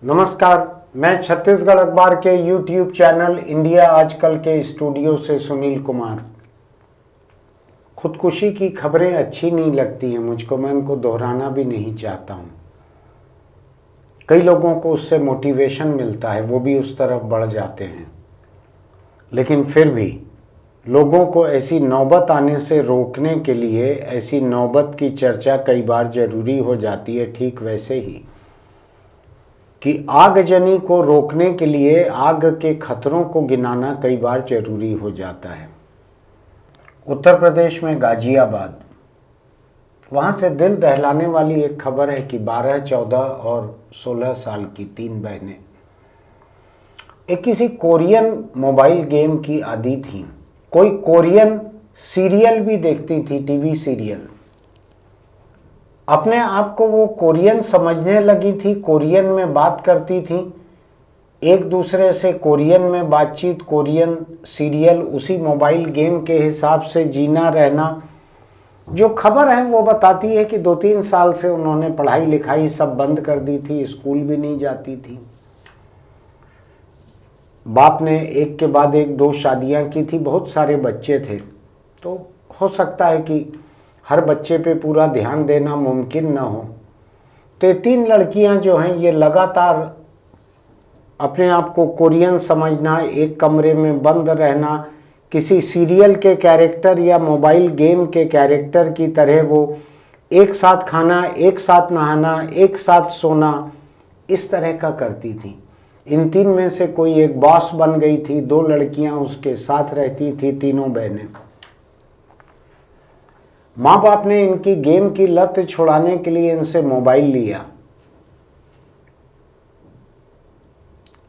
नमस्कार। मैं छत्तीसगढ़ अखबार के YouTube चैनल इंडिया आजकल के स्टूडियो से सुनील कुमार। खुदकुशी की खबरें अच्छी नहीं लगती हैं मुझको, मैं उनको दोहराना भी नहीं चाहता हूँ। कई लोगों को उससे मोटिवेशन मिलता है, वो भी उस तरफ बढ़ जाते हैं, लेकिन फिर भी लोगों को ऐसी नौबत आने से रोकने के लिए ऐसी नौबत की चर्चा कई बार ज़रूरी हो जाती है। ठीक वैसे ही कि आगजनी को रोकने के लिए आग के खतरों को गिनाना कई बार जरूरी हो जाता है। उत्तर प्रदेश में गाजियाबाद, वहाँ से दिल दहलाने वाली एक खबर है कि 12, 14 और 16 साल की 3 बहनें एक किसी कोरियन मोबाइल गेम की आदी थीं। कोई कोरियन सीरियल भी देखती थी, टीवी सीरियल। अपने आप को वो कोरियन समझने लगी थी, कोरियन में बात करती थी, एक दूसरे से कोरियन में बातचीत, कोरियन सीरियल, उसी मोबाइल गेम के हिसाब से जीना रहना। जो खबर है वो बताती है कि 2-3 साल से उन्होंने पढ़ाई लिखाई सब बंद कर दी थी, स्कूल भी नहीं जाती थी। बाप ने एक के बाद एक 2 शादियां की थी, बहुत सारे बच्चे थे, तो हो सकता है कि हर बच्चे पे पूरा ध्यान देना मुमकिन ना हो। तो ये 3 लड़कियां जो हैं ये लगातार अपने आप को कोरियन समझना, एक कमरे में बंद रहना, किसी सीरियल के कैरेक्टर या मोबाइल गेम के कैरेक्टर की तरह वो एक साथ खाना, एक साथ नहाना, एक साथ सोना, इस तरह का करती थी। इन 3 में से कोई एक बॉस बन गई थी, 2 लड़कियां उसके साथ रहती थी, तीनों बहनें। माँ बाप ने इनकी गेम की लत छुड़ाने के लिए इनसे मोबाइल लिया।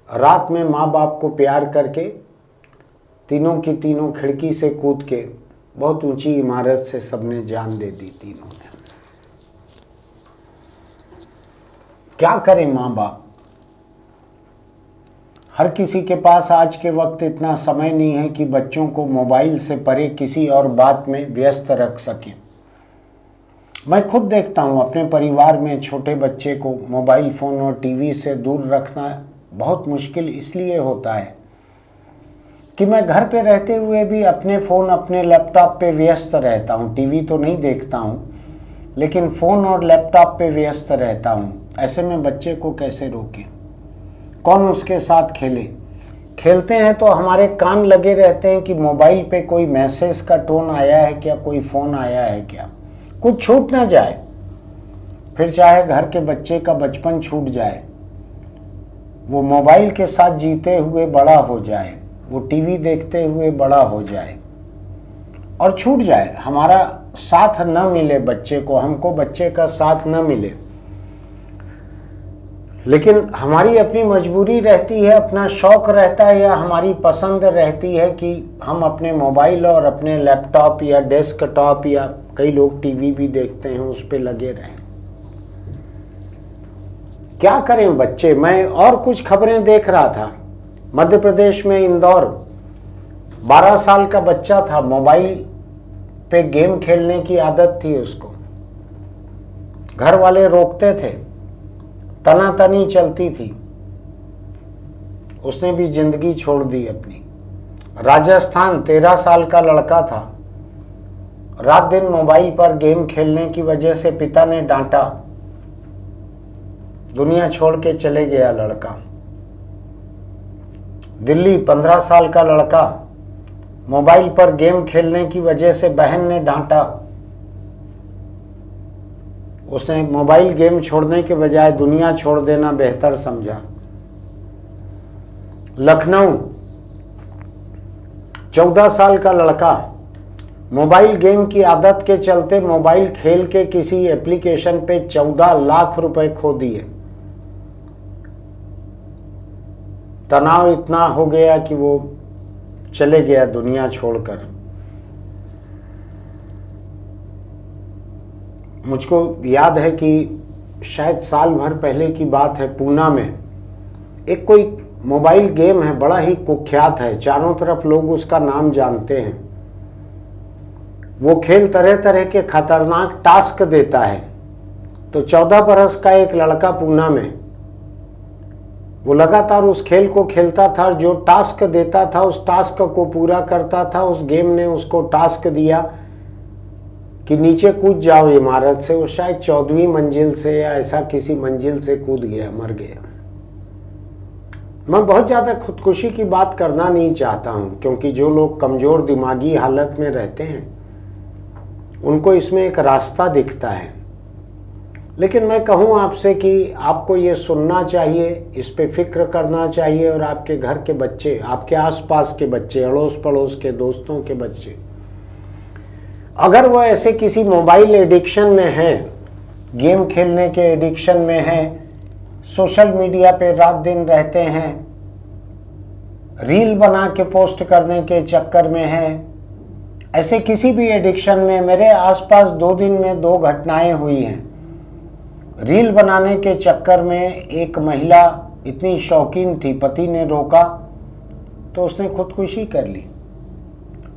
रात में माँ बाप को प्यार करके तीनों की तीनों खिड़की से कूद के बहुत ऊंची इमारत से सबने जान दे दी तीनों ने। क्या करें माँ बाप? हर किसी के पास आज के वक्त इतना समय नहीं है कि बच्चों को मोबाइल से परे किसी और बात में व्यस्त रख सकें। मैं खुद देखता हूँ अपने परिवार में छोटे बच्चे को मोबाइल फ़ोन और टीवी से दूर रखना बहुत मुश्किल इसलिए होता है कि मैं घर पे रहते हुए भी अपने फ़ोन, अपने लैपटॉप पे व्यस्त रहता हूँ। टीवी तो नहीं देखता हूँ, लेकिन फ़ोन और लैपटॉप पे व्यस्त रहता हूँ। ऐसे में बच्चे को कैसे रोकें? कौन उसके साथ खेले? खेलते हैं तो हमारे कान लगे रहते हैं कि मोबाइल पे कोई मैसेज का टोन आया है क्या, कोई फ़ोन आया है क्या, कुछ छूट ना जाए। फिर चाहे घर के बच्चे का बचपन छूट जाए, वो मोबाइल के साथ जीते हुए बड़ा हो जाए, वो टीवी देखते हुए बड़ा हो जाए और छूट जाए, हमारा साथ न मिले बच्चे को, हमको बच्चे का साथ न मिले। लेकिन हमारी अपनी मजबूरी रहती है, अपना शौक रहता है या हमारी पसंद रहती है कि हम अपने मोबाइल और अपने लैपटॉप या डेस्कटॉप या कई लोग टीवी भी देखते हैं उस पे लगे रहें। क्या करें बच्चे? मैं और कुछ खबरें देख रहा था। मध्य प्रदेश में इंदौर, 12 साल का बच्चा था, मोबाइल पे गेम खेलने की आदत थी उसको। घर वाले रोकते थे, तनातनी चलती थी, उसने भी जिंदगी छोड़ दी अपनी। राजस्थान, 13 साल का लड़का था, रात दिन मोबाइल पर गेम खेलने की वजह से पिता ने डांटा, दुनिया छोड़ के चले गया लड़का। दिल्ली, 15 साल का लड़का, मोबाइल पर गेम खेलने की वजह से बहन ने डांटा, उसने मोबाइल गेम छोड़ने के बजाय दुनिया छोड़ देना बेहतर समझा। लखनऊ, 14 साल का लड़का, मोबाइल गेम की आदत के चलते मोबाइल खेल के किसी एप्लीकेशन पे 14 लाख रुपए खो दिए। तनाव इतना हो गया कि वो चले गया दुनिया छोड़कर। मुझको याद है कि शायद साल भर पहले की बात है, पूना में एक कोई मोबाइल गेम है, बड़ा ही कुख्यात है, चारों तरफ लोग उसका नाम जानते हैं। वो खेल तरह तरह के खतरनाक टास्क देता है। तो 14 बरस का एक लड़का पूना में वो लगातार उस खेल को खेलता था, जो टास्क देता था उस टास्क को पूरा करता था। उस गेम ने उसको टास्क दिया कि नीचे कूद जाओ इमारत से, वो शायद 14वीं मंजिल से या ऐसा किसी मंजिल से कूद गया, मर गया। मैं बहुत ज़्यादा खुदकुशी की बात करना नहीं चाहता हूँ, क्योंकि जो लोग कमज़ोर दिमागी हालत में रहते हैं उनको इसमें एक रास्ता दिखता है। लेकिन मैं कहूँ आपसे कि आपको ये सुनना चाहिए, इस पे फिक्र करना चाहिए, और आपके घर के बच्चे, आपके आसपास के बच्चे, अड़ोस पड़ोस के दोस्तों के बच्चे, अगर वो ऐसे किसी मोबाइल एडिक्शन में हैं, गेम खेलने के एडिक्शन में हैं, सोशल मीडिया पे रात दिन रहते हैं, रील बना के पोस्ट करने के चक्कर में हैं, ऐसे किसी भी एडिक्शन में, मेरे आसपास 2 दिन में 2 घटनाएं हुई हैं। रील बनाने के चक्कर में एक महिला इतनी शौकीन थी, पति ने रोका तो उसने खुदकुशी कर ली,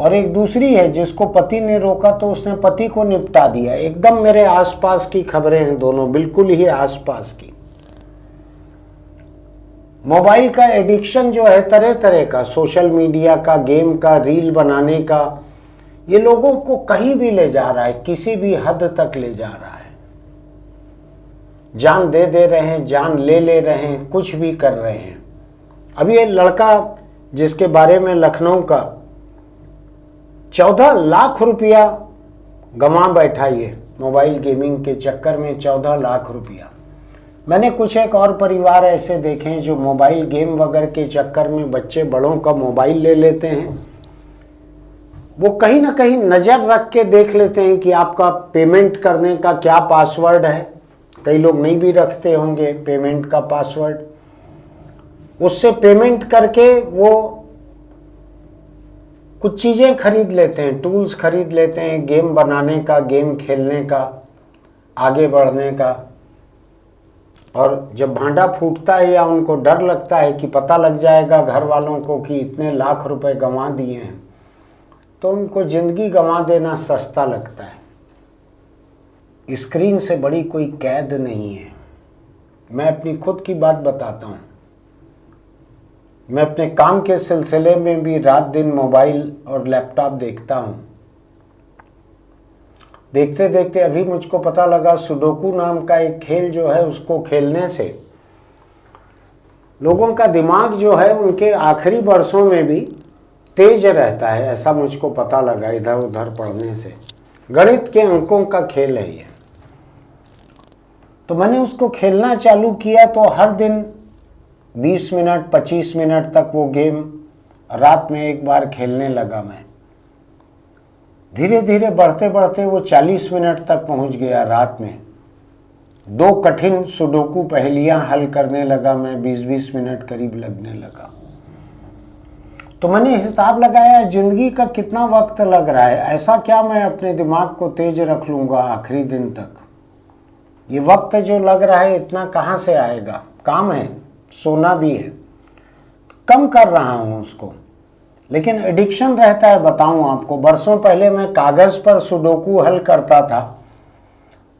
और एक दूसरी है जिसको पति ने रोका तो उसने पति को निपटा दिया। एकदम मेरे आसपास की खबरें हैं दोनों, बिल्कुल ही आसपास की। मोबाइल का एडिक्शन जो है तरह तरह का, सोशल मीडिया का, गेम का, रील बनाने का, ये लोगों को कहीं भी ले जा रहा है, किसी भी हद तक ले जा रहा है। जान दे रहे हैं, जान ले रहे हैं, कुछ भी कर रहे हैं। अभी ये लड़का जिसके बारे में लखनऊ का 14 लाख रुपया गंवा बैठा, ये मोबाइल गेमिंग के चक्कर में 14 लाख रुपया। मैंने कुछ एक और परिवार ऐसे देखे हैं जो मोबाइल गेम वगैरह के चक्कर में बच्चे बड़ों का मोबाइल ले लेते हैं। वो कहीं ना कहीं नज़र रख के देख लेते हैं कि आपका पेमेंट करने का क्या पासवर्ड है। कई लोग नहीं भी रखते होंगे पेमेंट का पासवर्ड। उससे पेमेंट करके वो कुछ चीज़ें खरीद लेते हैं, टूल्स खरीद लेते हैं गेम बनाने का, गेम खेलने का, आगे बढ़ने का। और जब भांडा फूटता है या उनको डर लगता है कि पता लग जाएगा घर वालों को कि इतने लाख रुपए गंवा दिए हैं, तो उनको ज़िंदगी गंवा देना सस्ता लगता है। स्क्रीन से बड़ी कोई कैद नहीं है। मैं अपनी खुद की बात बताता हूँ। मैं अपने काम के सिलसिले में भी रात दिन मोबाइल और लैपटॉप देखता हूँ। देखते देखते अभी मुझको पता लगा सुडोकू नाम का एक खेल जो है, उसको खेलने से लोगों का दिमाग जो है उनके आखिरी वर्षों में भी तेज रहता है, ऐसा मुझको पता लगा इधर उधर पढ़ने से। गणित के अंकों का खेल है ये। तो मैंने उसको खेलना चालू किया तो हर दिन 20 मिनट 25 मिनट तक वो गेम रात में एक बार खेलने लगा मैं। धीरे धीरे बढ़ते बढ़ते वो 40 मिनट तक पहुंच गया रात में। 2 कठिन सुडोकू पहेलियां हल करने लगा मैं, 20-20 मिनट करीब लगने लगा। तो मैंने हिसाब लगाया जिंदगी का कितना वक्त लग रहा है, ऐसा क्या मैं अपने दिमाग को तेज रख लूँगा आखिरी दिन तक। ये वक्त जो लग रहा है इतना कहाँ से आएगा, काम है, सोना भी है, कम कर रहा हूँ उसको। लेकिन एडिक्शन रहता है, बताऊँ आपको। बरसों पहले मैं कागज़ पर सुडोकू हल करता था,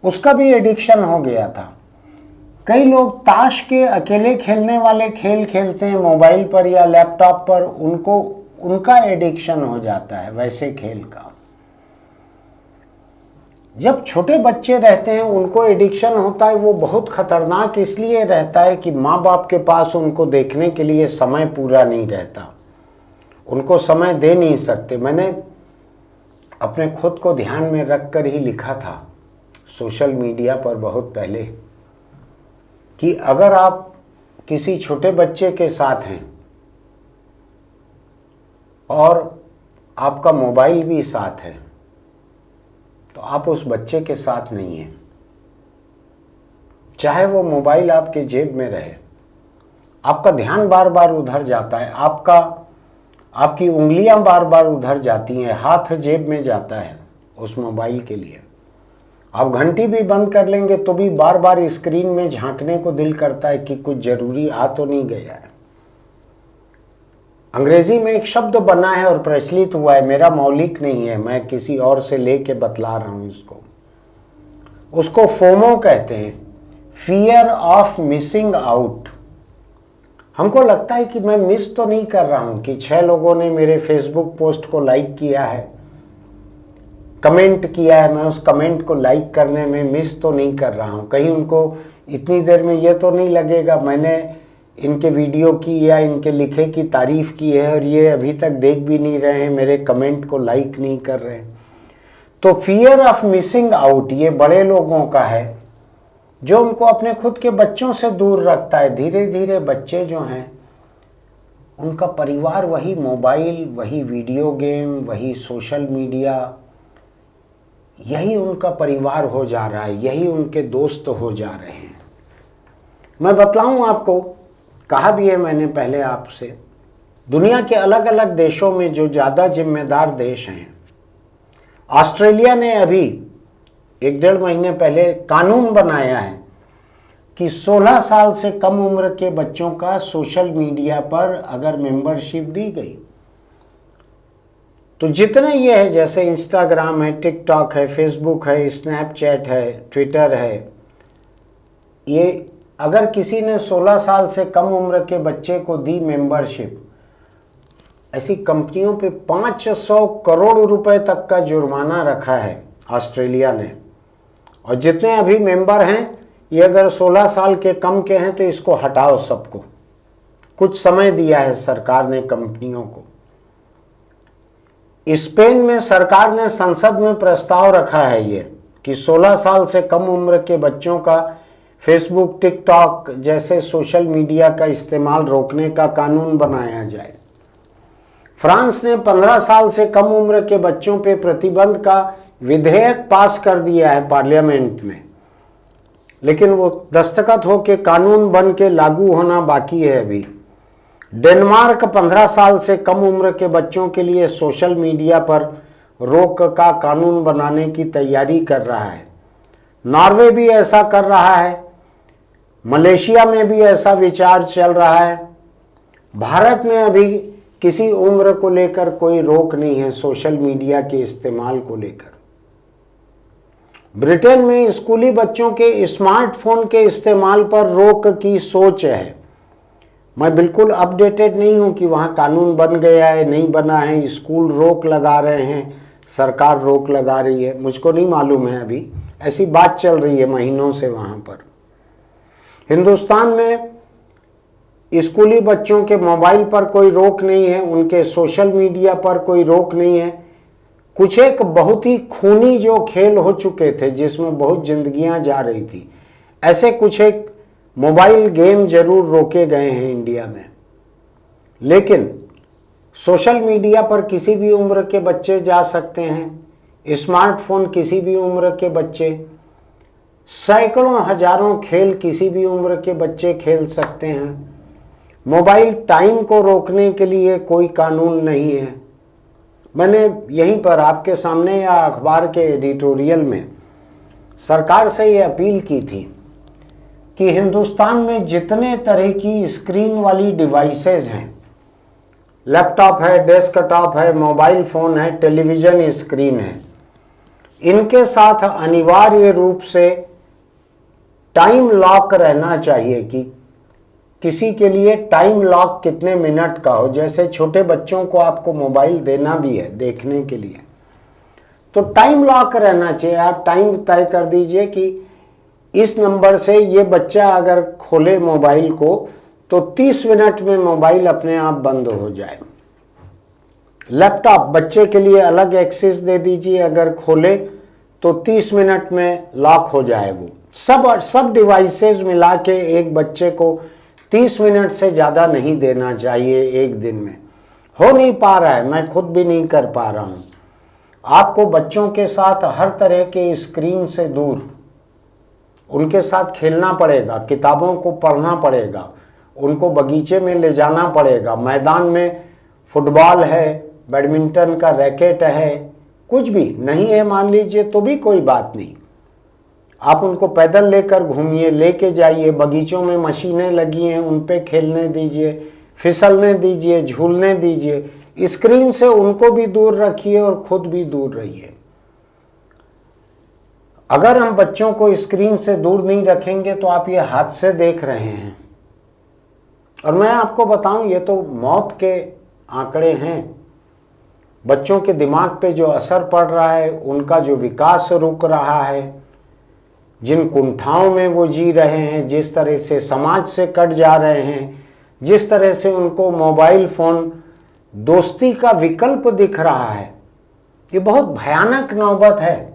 उसका भी एडिक्शन हो गया था। कई लोग ताश के अकेले खेलने वाले खेल खेलते हैं मोबाइल पर या लैपटॉप पर, उनका एडिक्शन हो जाता है वैसे खेल का। जब छोटे बच्चे रहते हैं उनको एडिक्शन होता है, वो बहुत खतरनाक इसलिए रहता है कि माँ बाप के पास उनको देखने के लिए समय पूरा नहीं रहता, उनको समय दे नहीं सकते। मैंने अपने खुद को ध्यान में रख कर ही लिखा था सोशल मीडिया पर बहुत पहले कि अगर आप किसी छोटे बच्चे के साथ हैं और आपका मोबाइल भी साथ है तो आप उस बच्चे के साथ नहीं हैं। चाहे वो मोबाइल आपके जेब में रहे, आपका ध्यान बार बार उधर जाता है, आपकी उंगलियां बार बार उधर जाती हैं, हाथ जेब में जाता है उस मोबाइल के लिए। आप घंटी भी बंद कर लेंगे तो भी बार बार स्क्रीन में झांकने को दिल करता है कि कुछ जरूरी आ तो नहीं गया है। अंग्रेजी में एक शब्द बना है और प्रचलित हुआ है, मेरा मौलिक नहीं है, मैं किसी और से लेके बतला रहा हूं इसको। उसको फोमो कहते हैं, फियर ऑफ मिसिंग आउट। हमको लगता है कि मैं मिस तो नहीं कर रहा हूं कि 6 लोगों ने मेरे फेसबुक पोस्ट को लाइक किया है, कमेंट किया है, मैं उस कमेंट को लाइक करने में मिस तो नहीं कर रहा हूं। कहीं उनको इतनी देर में ये तो नहीं लगेगा मैंने इनके वीडियो की या इनके लिखे की तारीफ की है और ये अभी तक देख भी नहीं रहे हैं, मेरे कमेंट को लाइक नहीं कर रहे हैं। तो फियर ऑफ मिसिंग आउट ये बड़े लोगों का है जो उनको अपने खुद के बच्चों से दूर रखता है। धीरे धीरे बच्चे जो हैं उनका परिवार वही मोबाइल, वही वीडियो गेम, वही सोशल मीडिया, यही उनका परिवार हो जा रहा है, यही उनके दोस्त हो जा रहे हैं। मैं बतलाऊं आपको, कहा भी है मैंने पहले आपसे, दुनिया के अलग अलग देशों में जो ज़्यादा जिम्मेदार देश हैं, ऑस्ट्रेलिया ने अभी 1-1.5 महीने पहले कानून बनाया है कि 16 साल से कम उम्र के बच्चों का सोशल मीडिया पर अगर मेंबरशिप दी गई तो जितने ये है, जैसे इंस्टाग्राम है, टिकटॉक है, फेसबुक है, स्नैपचैट है, ट्विटर है, ये अगर किसी ने 16 साल से कम उम्र के बच्चे को दी मेंबरशिप, ऐसी कंपनियों पे 500 करोड़ रुपए तक का जुर्माना रखा है ऑस्ट्रेलिया ने। और जितने अभी मेंबर हैं ये अगर 16 साल के कम के हैं तो इसको हटाओ सबको। कुछ समय दिया है सरकार ने कंपनियों को। स्पेन में सरकार ने संसद में प्रस्ताव रखा है ये कि 16 साल से कम उम्र के बच्चों का फेसबुक, टिकटॉक जैसे सोशल मीडिया का इस्तेमाल रोकने का कानून बनाया जाए। फ्रांस ने 15 साल से कम उम्र के बच्चों पे प्रतिबंध का विधेयक पास कर दिया है पार्लियामेंट में, लेकिन वो दस्तखत होकर कानून बन के लागू होना बाकी है अभी। डेनमार्क 15 साल से कम उम्र के बच्चों के लिए सोशल मीडिया पर रोक का कानून बनाने की तैयारी कर रहा है। नॉर्वे भी ऐसा कर रहा है, मलेशिया में भी ऐसा विचार चल रहा है। भारत में अभी किसी उम्र को लेकर कोई रोक नहीं है सोशल मीडिया के इस्तेमाल को लेकर। ब्रिटेन में स्कूली बच्चों के स्मार्टफोन के इस्तेमाल पर रोक की सोच है। मैं बिल्कुल अपडेटेड नहीं हूं कि वहां कानून बन गया है नहीं बना है, स्कूल रोक लगा रहे हैं, सरकार रोक लगा रही है, मुझको नहीं मालूम है। अभी ऐसी बात चल रही है महीनों से वहां पर। हिंदुस्तान में स्कूली बच्चों के मोबाइल पर कोई रोक नहीं है, उनके सोशल मीडिया पर कोई रोक नहीं है। कुछ एक बहुत ही खूनी जो खेल हो चुके थे जिसमें बहुत जिंदगियां जा रही थी, ऐसे कुछ एक मोबाइल गेम जरूर रोके गए हैं इंडिया में। लेकिन सोशल मीडिया पर किसी भी उम्र के बच्चे जा सकते हैं, स्मार्टफोन किसी भी उम्र के बच्चे, सैकड़ों हजारों खेल किसी भी उम्र के बच्चे खेल सकते हैं। मोबाइल टाइम को रोकने के लिए कोई कानून नहीं है। मैंने यहीं पर आपके सामने या अखबार के एडिटोरियल में सरकार से ये अपील की थी कि हिंदुस्तान में जितने तरह की स्क्रीन वाली डिवाइसेस हैं, लैपटॉप है, डेस्कटॉप है, मोबाइल फ़ोन है, टेलीविज़न स्क्रीन है, इनके साथ अनिवार्य रूप से टाइम लॉक रहना चाहिए कि किसी के लिए टाइम लॉक कितने मिनट का हो। जैसे छोटे बच्चों को आपको मोबाइल देना भी है देखने के लिए, तो टाइम लॉक रहना चाहिए। आप टाइम तय कर दीजिए कि इस नंबर से ये बच्चा अगर खोले मोबाइल को तो 30 मिनट में मोबाइल अपने आप बंद हो जाए। लैपटॉप बच्चे के लिए अलग एक्सेस दे दीजिए, अगर खोले तो 30 मिनट में लॉक हो जाए। वो सब डिवाइसेस मिला के एक बच्चे को 30 मिनट से ज़्यादा नहीं देना चाहिए एक दिन में। हो नहीं पा रहा है, मैं खुद भी नहीं कर पा रहा हूँ। आपको बच्चों के साथ हर तरह के स्क्रीन से दूर उनके साथ खेलना पड़ेगा, किताबों को पढ़ना पड़ेगा, उनको बगीचे में ले जाना पड़ेगा, मैदान में फुटबॉल है, बैडमिंटन का रैकेट है, कुछ भी नहीं है मान लीजिए तो भी कोई बात नहीं, आप उनको पैदल लेकर घूमिए, लेके जाइए। बगीचों में मशीनें लगी हैं, उन पे खेलने दीजिए, फिसलने दीजिए, झूलने दीजिए। स्क्रीन से उनको भी दूर रखिए और खुद भी दूर रहिए। अगर हम बच्चों को स्क्रीन से दूर नहीं रखेंगे तो आप ये हादसे देख रहे हैं, और मैं आपको बताऊं, ये तो मौत के आंकड़े हैं। बच्चों के दिमाग पे जो असर पड़ रहा है, उनका जो विकास रुक रहा है, जिन कुंठाओं में वो जी रहे हैं, जिस तरह से समाज से कट जा रहे हैं, जिस तरह से उनको मोबाइल फोन दोस्ती का विकल्प दिख रहा है, ये बहुत भयानक नौबत है।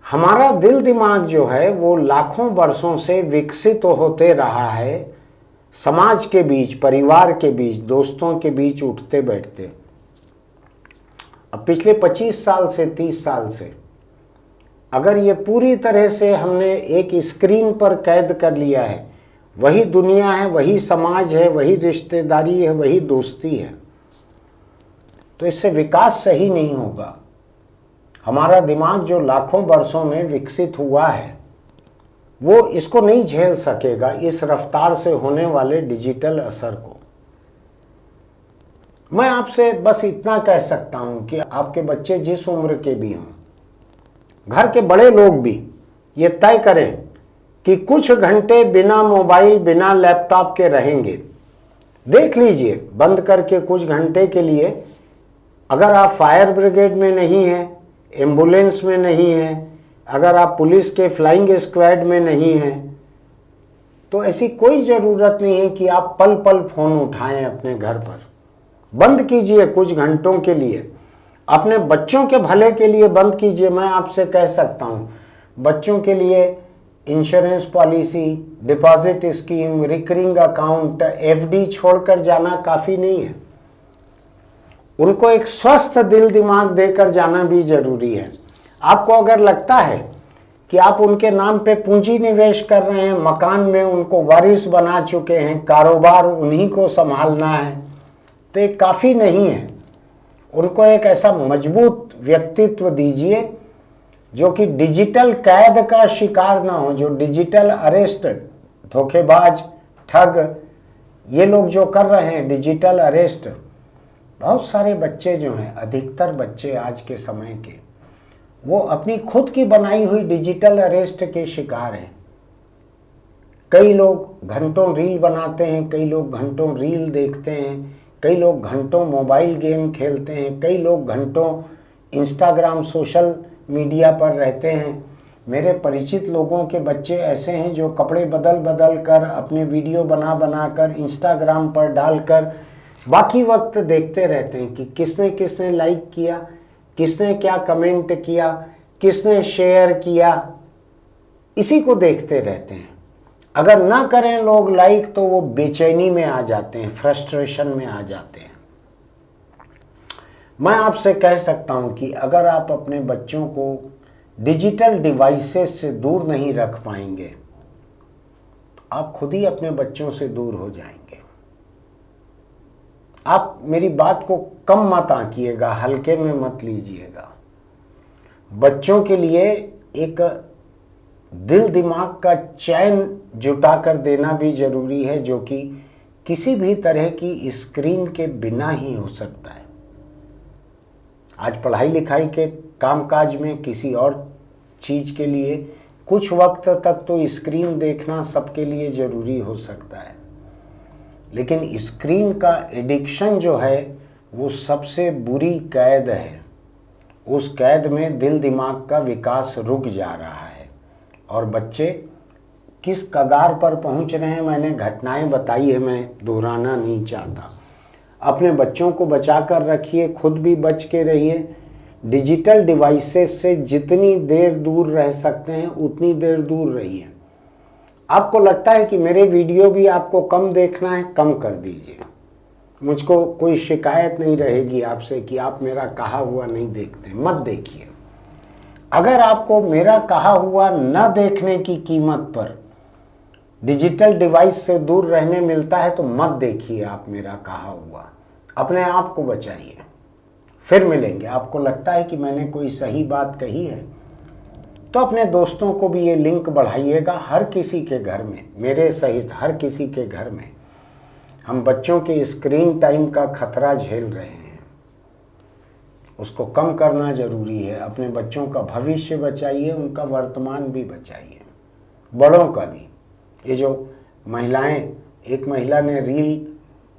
हमारा दिल दिमाग जो है वो लाखों वर्षों से विकसित होते रहा है, समाज के बीच, परिवार के बीच, दोस्तों के बीच उठते बैठते। अब पिछले 25 साल से 30 साल से अगर ये पूरी तरह से हमने एक स्क्रीन पर कैद कर लिया है, वही दुनिया है, वही समाज है, वही रिश्तेदारी है, वही दोस्ती है, तो इससे विकास सही नहीं होगा। हमारा दिमाग जो लाखों वर्षों में विकसित हुआ है, वो इसको नहीं झेल सकेगा, इस रफ्तार से होने वाले डिजिटल असर को। मैं आपसे बस इतना कह सकता हूं कि आपके बच्चे जिस उम्र के भी हों, घर के बड़े लोग भी ये तय करें कि कुछ घंटे बिना मोबाइल, बिना लैपटॉप के रहेंगे। देख लीजिए, बंद करके कुछ घंटे के लिए, अगर आप फायर ब्रिगेड में नहीं हैं, एम्बुलेंस में नहीं हैं, अगर आप पुलिस के फ्लाइंग स्क्वाड में नहीं हैं, तो ऐसी कोई ज़रूरत नहीं है कि आप पल पल फ़ोन उठाएं अपने घर पर। बंद कीजिए कुछ घंटों के लिए, अपने बच्चों के भले के लिए बंद कीजिए। मैं आपसे कह सकता हूँ, बच्चों के लिए insurance policy, deposit scheme, recurring account, FD छोड़कर जाना काफ़ी नहीं है। उनको एक स्वस्थ दिल दिमाग देकर जाना भी जरूरी है। आपको अगर लगता है कि आप उनके नाम पे पूंजी निवेश कर रहे हैं, मकान में उनको वारिस बना चुके हैं, कारोबार उन्हीं को संभालना है, तो ये काफ़ी नहीं है। उनको एक ऐसा मजबूत व्यक्तित्व दीजिए जो कि डिजिटल कैद का शिकार ना हो, जो डिजिटल अरेस्ट, धोखेबाज, ठग, ये लोग जो कर रहे हैं डिजिटल अरेस्ट, बहुत सारे बच्चे जो हैं, अधिकतर बच्चे आज के समय के, वो अपनी खुद की बनाई हुई डिजिटल अरेस्ट के शिकार हैं। कई लोग घंटों रील बनाते हैं, कई लोग घंटों रील देखते हैं, कई लोग घंटों मोबाइल गेम खेलते हैं, कई लोग घंटों इंस्टाग्राम, सोशल मीडिया पर रहते हैं। मेरे परिचित लोगों के बच्चे ऐसे हैं जो कपड़े बदल बदल कर, अपने वीडियो बना बना कर इंस्टाग्राम पर डालकर बाकी वक्त देखते रहते हैं कि किसने किसने लाइक किया, किसने क्या कमेंट किया, किसने शेयर किया, इसी को देखते रहते हैं। अगर ना करें लोग लाइक तो वो बेचैनी में आ जाते हैं, फ्रस्ट्रेशन में आ जाते हैं। मैं आपसे कह सकता हूं कि अगर आप अपने बच्चों को डिजिटल डिवाइसेस से दूर नहीं रख पाएंगे, तो आप खुद ही अपने बच्चों से दूर हो जाएंगे। आप मेरी बात को कम मत आंकिएगा, हल्के में मत लीजिएगा। बच्चों के लिए एक दिल दिमाग का चैन जुटा कर देना भी जरूरी है, जो कि किसी भी तरह की स्क्रीन के बिना ही हो सकता है। आज पढ़ाई लिखाई के कामकाज में, किसी और चीज के लिए कुछ वक्त तक तो स्क्रीन देखना सबके लिए जरूरी हो सकता है, लेकिन स्क्रीन का एडिक्शन जो है वो सबसे बुरी कैद है। उस कैद में दिल दिमाग का विकास रुक जा रहा है और बच्चे किस कगार पर पहुंच रहे हैं, मैंने घटनाएं बताई है, मैं दोहराना नहीं चाहता। अपने बच्चों को बचा कर रखिए, खुद भी बच के रहिए। डिजिटल डिवाइसेस से जितनी देर दूर रह सकते हैं उतनी देर दूर रहिए। आपको लगता है कि मेरे वीडियो भी आपको कम देखना है, कम कर दीजिए। मुझको कोई शिकायत नहीं रहेगी आपसे कि आप मेरा कहा हुआ नहीं देखते, मत देखिए। अगर आपको मेरा कहा हुआ न देखने की कीमत पर डिजिटल डिवाइस से दूर रहने मिलता है तो मत देखिए आप मेरा कहा हुआ। अपने आप को बचाइए। फिर मिलेंगे। आपको लगता है कि मैंने कोई सही बात कही है तो अपने दोस्तों को भी ये लिंक बढ़ाइएगा। हर किसी के घर में, मेरे सहित हर किसी के घर में हम बच्चों के स्क्रीन टाइम का खतरा झेल रहे हैं, उसको कम करना जरूरी है। अपने बच्चों का भविष्य बचाइए, उनका वर्तमान भी बचाइए, बड़ों का भी। ये जो महिलाएं एक महिला ने रील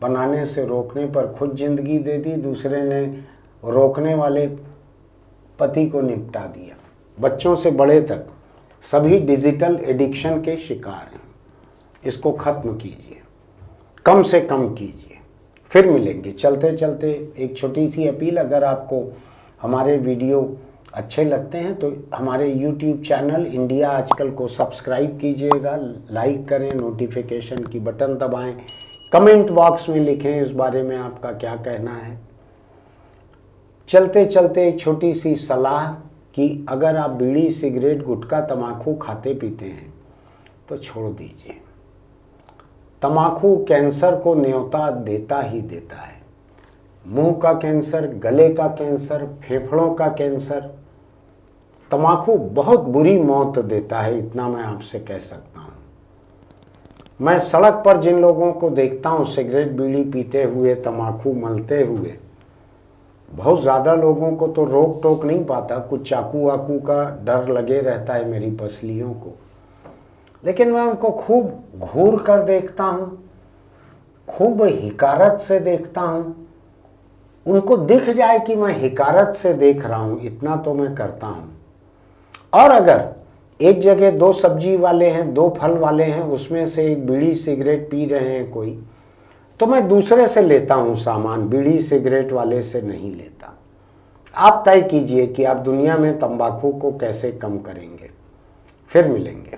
बनाने से रोकने पर खुद जिंदगी दे दी, दूसरे ने रोकने वाले पति को निपटा दिया। बच्चों से बड़े तक सभी डिजिटल एडिक्शन के शिकार हैं। इसको खत्म कीजिए, कम से कम कीजिए। फिर मिलेंगे। चलते चलते एक छोटी सी अपील, अगर आपको हमारे वीडियो अच्छे लगते हैं तो हमारे YouTube चैनल इंडिया आजकल को सब्सक्राइब कीजिएगा, लाइक करें, नोटिफिकेशन की बटन दबाएं, कमेंट बॉक्स में लिखें इस बारे में आपका क्या कहना है। चलते चलते एक छोटी सी सलाह कि अगर आप बीड़ी, सिगरेट, गुटखा, तम्बाकू खाते पीते हैं तो छोड़ दीजिए। तम्बाकू कैंसर को न्योता देता ही देता है। मुंह का कैंसर, गले का कैंसर, फेफड़ों का कैंसर, तम्बाकू बहुत बुरी मौत देता है, इतना मैं आपसे कह सकता हूँ। मैं सड़क पर जिन लोगों को देखता हूँ सिगरेट बीड़ी पीते हुए, तम्बाकू मलते हुए, बहुत ज़्यादा लोगों को तो रोक टोक नहीं पाता, कुछ चाकू वाकू का डर लगे रहता है मेरी पसलियों को, लेकिन मैं उनको खूब घूर कर देखता हूँ, खूब हिकारत से देखता हूँ। उनको दिख जाए कि मैं हिकारत से देख रहा हूँ, इतना तो मैं करता हूँ। और अगर एक जगह 2 सब्जी वाले हैं, 2 फल वाले हैं, उसमें से एक बीड़ी सिगरेट पी रहे हैं कोई, तो मैं दूसरे से लेता हूँ सामान, बीड़ी सिगरेट वाले से नहीं लेता। आप तय कीजिए कि आप दुनिया में तंबाकू को कैसे कम करेंगे। फिर मिलेंगे।